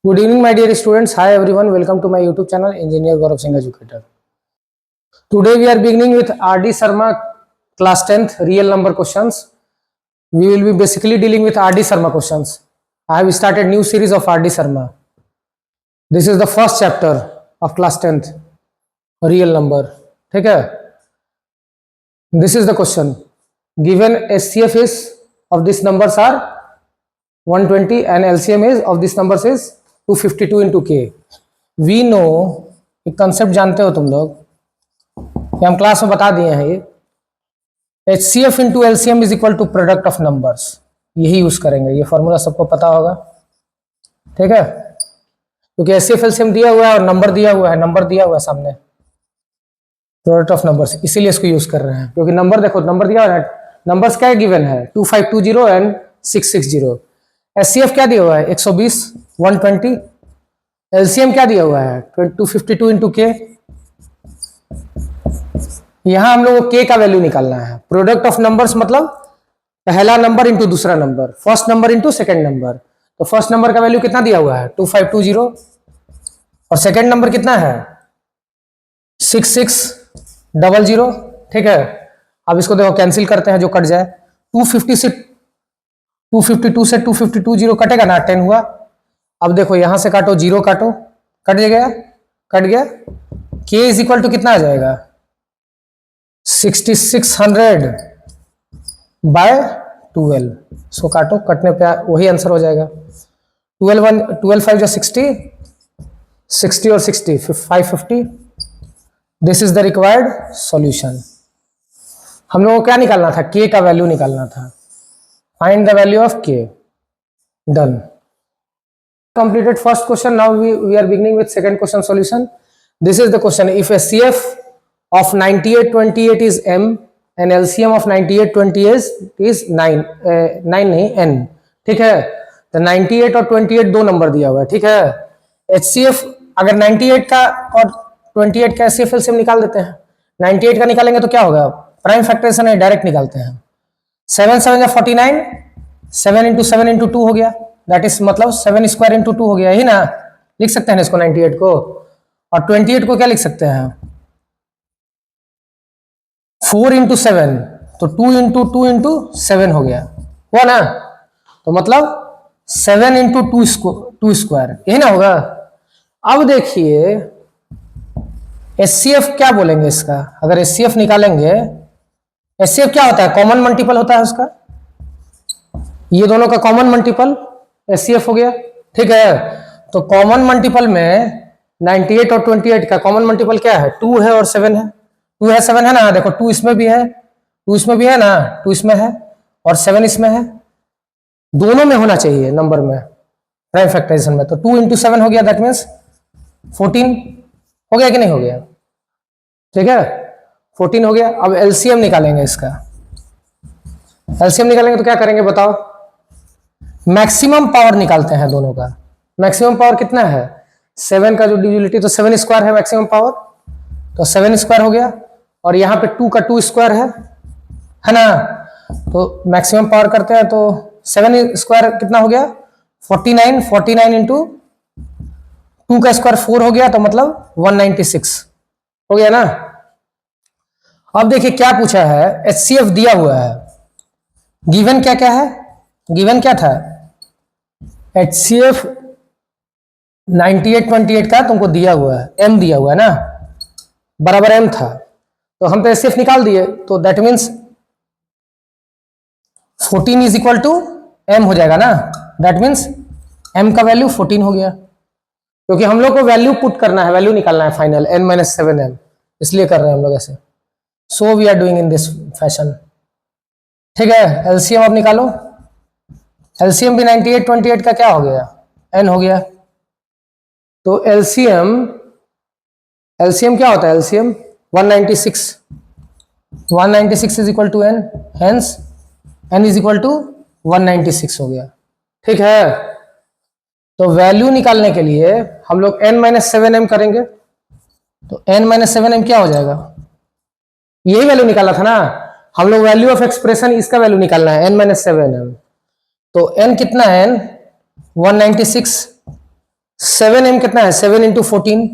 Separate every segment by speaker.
Speaker 1: Good evening, my dear students. Hi everyone. Welcome to my YouTube channel, Engineer Gaurav Singh Educator. Today we are beginning with R.D. Sharma class 10th real number questions. We will be basically dealing with R.D. Sharma questions. I have started new series of R.D. Sharma. This is the first chapter of class 10th real number. ठीक है? This is the question. Given SCF is of these numbers are 120 and LCM is of these numbers is 252 into K. We know, एक concept जानते हो तुम लोग, कि हम class में बता दिए हैं ये, HCF into LCM is equal to product of numbers. यही यूज करेंगे, ये फॉर्मूला सबको पता होगा. ठीक है, क्योंकि HCF LCM दिया हुआ है और नंबर दिया हुआ है सामने, प्रोडक्ट ऑफ नंबर्स, इसीलिए इसको यूज कर रहे हैं. क्योंकि नंबर देखो, नंबर दिया हुआ है, नंबर्स क्या गिवन है 2520 एंड 660. HCF क्या दिया हुआ है 120 120. LCM क्या दिया हुआ है 252 इंटू K. यहां हम लोग को K का वैल्यू निकालना है. प्रोडक्ट ऑफ नंबर्स मतलब पहला नंबर इंटू दूसरा number, first number into second number. तो फर्स्ट नंबर का वैल्यू कितना दिया हुआ है 2520 और सेकेंड नंबर कितना है 6600. ठीक है, अब इसको देखो कैंसिल करते हैं, जो कट जाए 252 से 252 कटेगा ना, 10 हुआ. अब देखो यहां से काटो, 0 काटो, कट गया. K इज इक्वल टू कितना आ जाएगा 6600 बाय 12. सो काटो, कटने पे वही आंसर हो जाएगा. 12 5 जो 60 और 60 550. This is the required solution. हम लोगों को क्या निकालना था, K का वैल्यू निकालना था. Find the value of K. Done. Completed first question. Now we are beginning with second question solution. This is the question. If SCF of 9828 is M and LCM of 9820 is 9 नहीं N. ठीक है, तो 98 और 28 दो number दिया हुआ है. ठीक है, HCF अगर 98 का और 28 का HCF LCM निकाल देते हैं. 98 का निकालेंगे तो क्या होगा, प्राइम फैक्टराइजेशन है, डायरेक्ट निकालते हैं. 7 7 या 49, 7 इंटू 7 इंटू 2 हो गया, दैट इज मतलब 7 स्क्वायर इंटू 2 हो गया. ही ना, लिख सकते हैं इसको 98 को. और 28 को क्या लिख सकते हैं 4 इंटू 7, तो 2 इंटू 2 इंटू 7 हो गया, हुआ ना. तो मतलब 7 इंटू 2 स्क्वायर, यही ना होगा. अब देखिए HCF क्या बोलेंगे इसका. अगर HCF निकालेंगे, HCF क्या होता है, कॉमन मल्टीपल होता है उसका. ये दोनों का कॉमन मल्टीपल HCF हो गया. ठीक है, तो कॉमन मल्टीपल में 98 और 28 का कॉमन मल्टीपल क्या है, 2 है और 7 है. 2 है 7 है ना, देखो 2 इसमें भी है, 2 इसमें भी है ना, 2 इसमें है और 7 इसमें है. दोनों में होना चाहिए नंबर में, प्राइम फैक्टराइजेशन में. तो 2 इंटू 7 हो गया, दैट मीन्स 14 हो गया कि नहीं हो गया. ठीक है, 14 हो गया. अब LCM निकालेंगे इसका. LCM निकालेंगे तो क्या करेंगे बताओ, मैक्सिमम पावर निकालते हैं दोनों का. मैक्सिमम पावर कितना है 7 का जो डिविजिबिलिटी, तो 7 स्क्वायर है मैक्सिमम पावर, तो 7 स्क्वायर हो गया. और यहाँ पे 2 का 2 स्क्वायर है ना. तो मैक्सिमम पावर करते हैं तो 7 स्क्वायर कितना हो गया 49 इंटू 2 का स्क्वायर 4 हो गया, तो मतलब 196 हो गया ना. अब देखिए क्या पूछा है, HCF दिया हुआ है, गिवन क्या क्या है, गिवन क्या था HCF 9828 का तुमको दिया हुआ है, M दिया हुआ है ना, बराबर M था. तो हम तो HCF निकाल दिए, तो that means 14 is equal to M हो जाएगा ना. दैट मीन्स M का वैल्यू 14 हो गया, क्योंकि हम लोग को वैल्यू पुट करना है, वैल्यू निकालना है फाइनल n-7m, इसलिए कर रहे हैं हम लोग ऐसे. So we are doing in this fashion. ठीक है, LCM अब निकालो. LCM भी 9828 का क्या हो गया N हो गया. तो LCM क्या होता है, LCM 196 is equal to N, hence N is equal to 196 हो गया. ठीक है, तो वैल्यू निकालने के लिए हम लोग n-7m करेंगे. तो n-7m क्या हो जाएगा, यही वैल्यू निकाला था ना हम लोग, वैल्यू ऑफ एक्सप्रेशन, इसका वैल्यू निकालना है n-7m. तो n कितना है, 196 7m कितना है, 7 इंटू 14,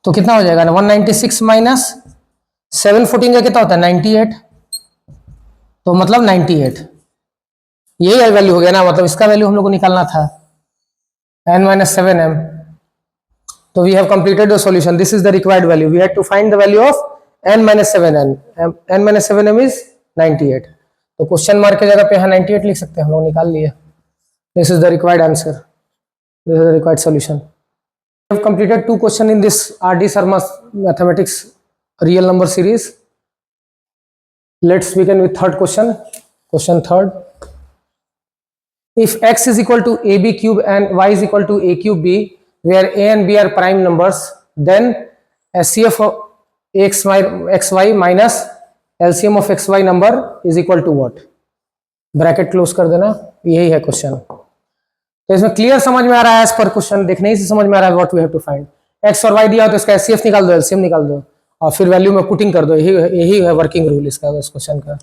Speaker 1: तो कितना हो जाएगा ना 196 माइनस 714 का कितना होता है 98, तो मतलब 98, यही वैल्यू हो गया ना, मतलब इसका वैल्यू हम लोग को निकालना था n minus 7m. तो we have completed the solution, this is the required value, we had to find the value of n minus 7m, n minus 7m is 98, तो क्वेश्चन मार्क की जगह पे यहाँ 98 लिख सकते हैं, हम लोग निकाल लिए, this is the required answer, this is the required solution. We have completed 2 questions in this R.D. Sharma's mathematics real number series. Let's begin with third question. Question third. If x is equal to ab cube and y is equal to a cube b, where a and b are prime numbers, then SCF of xy minus LCM of xy number is equal to what? Bracket close कर देना, यही है question. तो इसमें clear समझ में आ रहा है, एज पर क्वेश्चन देखने ही से समझ में आ रहा है what we have to find. X और वाई दिया हो तो इसका एचसीएफ निकाल दो, एलसीएम निकाल दो और फिर वैल्यू में पुटिंग कर दो, यही है वर्किंग रूल इसका, इस क्वेश्चन का.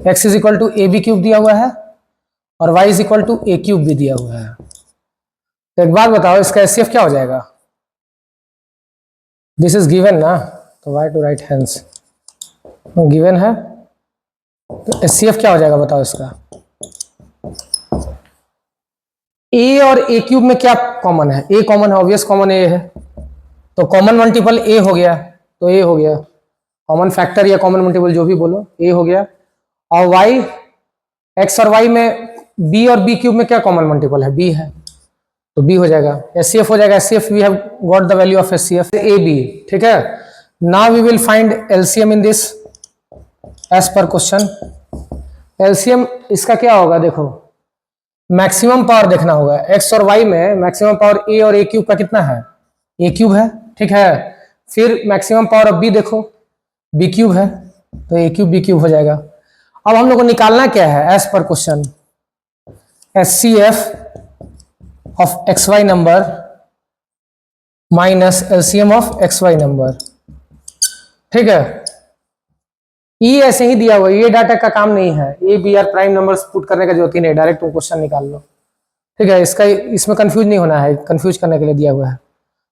Speaker 1: X is equal to A B cube दिया हुआ है और Y is equal to A cube भी दिया हुआ है. तो एक बात बताओ, इसका एचसीएफ क्या हो जाएगा? दिस इज गिवन ना, तो Y to right hands given है, तो एचसीएफ क्या हो जाएगा बताओ इसका? ए और ए क्यूब में क्या कॉमन है? ए कॉमन है, ऑब्वियस कॉमन ए है, तो कॉमन मल्टीपल ए हो गया, तो ए हो गया, कॉमन फैक्टर या कॉमन मल्टीपल जो भी बोलो, ए हो गया. और वाई, एक्स और वाई में बी और बी क्यूब में क्या कॉमन मल्टीपल है? बी है, तो बी हो जाएगा. एचसीएफ हो जाएगा, HCF we have got the value of HCF A B. ठीक है, now we will find LCM in this as per question. LCM इसका क्या होगा? देखो, मैक्सिमम पावर देखना होगा. एक्स और वाई में मैक्सिमम पावर ए और ए क्यूब का कितना है? ए क्यूब है, ठीक है. फिर मैक्सिमम पावर ऑफ बी देखो, बी क्यूब है, तो ए क्यूब बी क्यूब हो जाएगा. अब हम लोग को निकालना क्या है as per question? HCF of x Y number minus LCM of x Y number. ठीक है, ये ऐसे ही दिया हुआ, ये डाटा का काम नहीं है, A B are prime numbers put करने का जरूरत ही नहीं, डायरेक्ट तुम क्वेश्चन निकाल लो. ठीक है, इसका इसमें कंफ्यूज नहीं होना है, कंफ्यूज करने के लिए दिया हुआ है,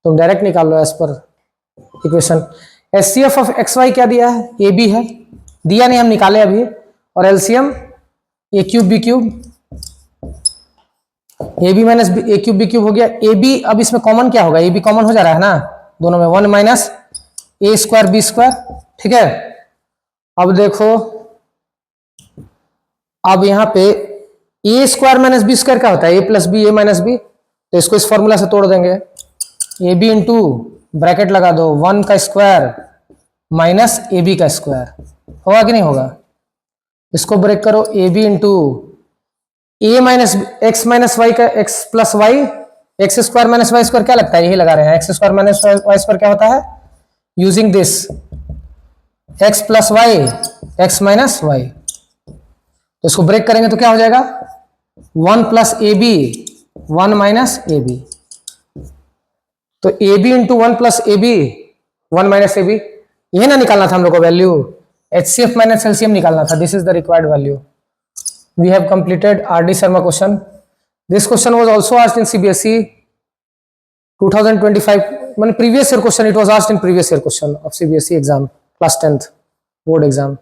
Speaker 1: तुम डायरेक्ट निकाल लो as per equation. HCF of x y क्या दिया है? ए बी है, दिया नहीं, हम निकाले अभी. और LCM A cube B cube, A B minus A cube B cube हो गया. ए बी, अब इसमें कॉमन क्या होगा? ए बी कॉमन हो जा रहा है ना दोनों में, 1 माइनस ए स्क्वायर बी स्क्वायर. ठीक है, अब देखो, अब यहां पे ए स्क्वायर माइनस बी स्क्वायर क्या होता है? ए प्लस बी, ए माइनस बी, तो इसको इस फॉर्मूला से तोड़ देंगे. ए बी इंटू ब्रैकेट लगा दो 1 का स्क्वायर माइनस ए बी का स्क्वायर, होगा कि नहीं होगा? इसको ब्रेक करो, a B into a minus x minus y का x plus y, x square minus Y square क्या लगता है? यही लगा रहे हैं, एक्स स्क्वायर माइनस वाई स्क्वायर क्या होता है? Using this x plus y x minus y, तो इसको ब्रेक करेंगे तो क्या हो जाएगा? 1 plus A B 1 minus A B, तो A B into 1 plus A B 1 minus A B, यही ना निकालना था हम लोग को वैल्यू, एचसीएफ माइनस एलसीएम निकालना था. This is the required value. We have completed R D. Sharma question. This question was also asked in CBSE 2025, मैंने previous year question, it was asked in previous year question of CBSE exam, class 10th board exam.